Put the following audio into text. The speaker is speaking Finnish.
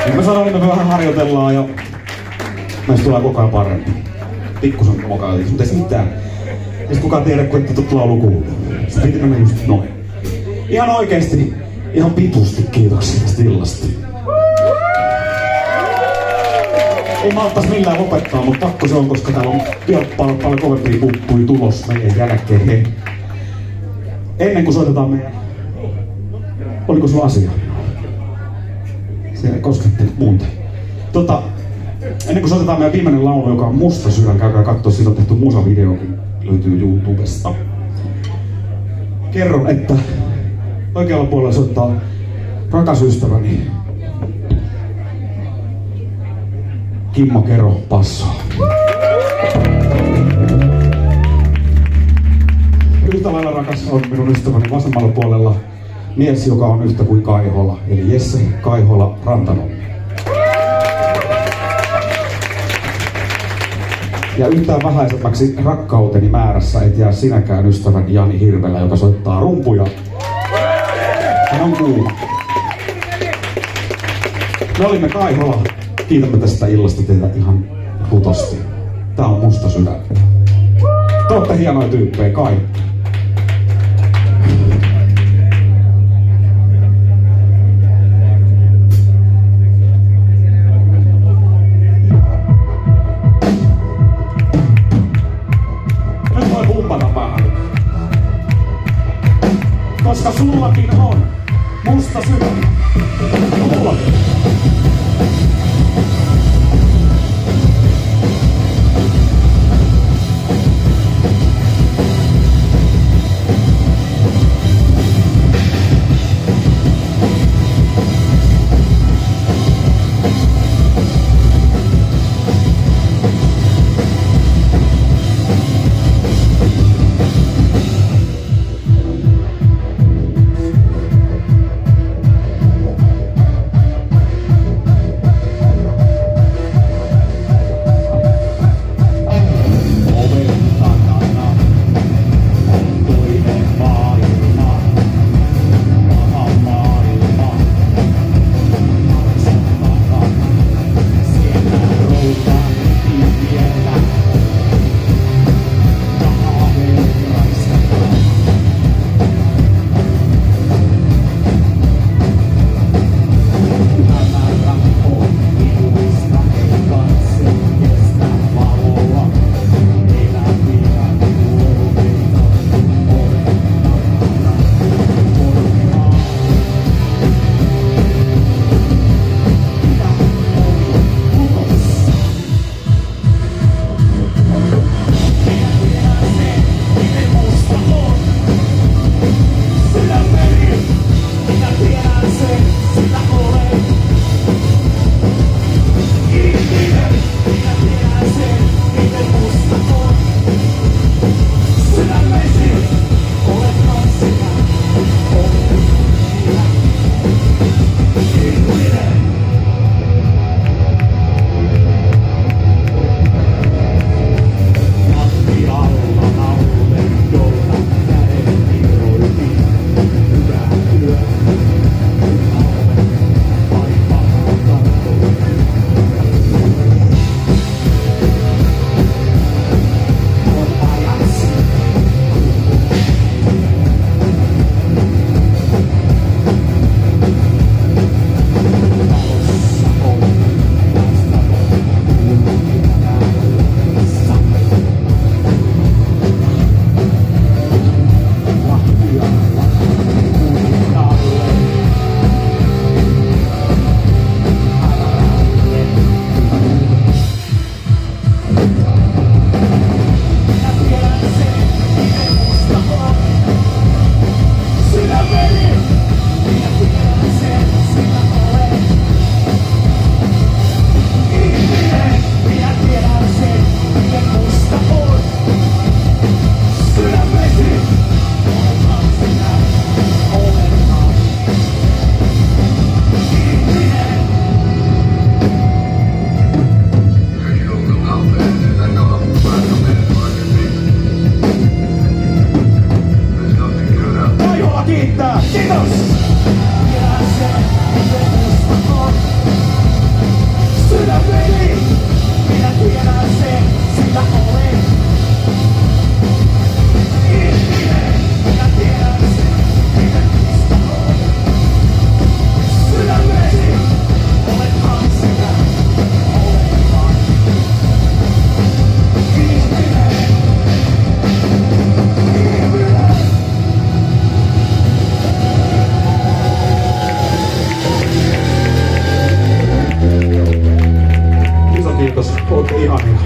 Niin mä sanoin, että me vähän harjoitellaan ja meistä tulee koko ajan parempi. Pikkusen mokailtiin, mutta ei se mitään. Ei kukaan tiedä, kun ette tuttu laulu kuuluu. Sitten piti mennä just noin. Ihan oikeesti, ihan pitusti kiitoksia tästä illasta. Ei maltais millään lopettaa, mutta pakko se on, koska täällä on vielä paljon kovempia puppuja tulos meidän jälkeen. Ennen kuin soitetaan meidän... Oliko sulla asia? Se ei koskettanut muuta. Ennen kuin soitetaan meidän viimeinen laulu, joka on Musta sydän, käykää katsoa, siitä on tehty musavideokin, löytyy YouTubesta. Kerron, että oikealla puolella soittaa rakas ystäväni Kimmo Kero passoa. Yhtä lailla rakas on minun ystäväni vasemmalla puolella mies, joka on yhtä kuin Kaihola, eli Jesse Kaihola Rantanommi. Ja yhtään vähäisemmäksi rakkauteni määrässä et jää sinäkään ystäväni Jani Hirvelä, joka soittaa rumpuja. Hän on kuuma. Me olimme Kaihola. Kiitämme tästä illasta teitä ihan hutosti. Tää on Musta sydän. Te ootte hienoja tyyppejä, Kai. Nyt voi pumpata vähän. Koska sullakin on musta sydän. Mullakin. Kiitos, ootte ihania.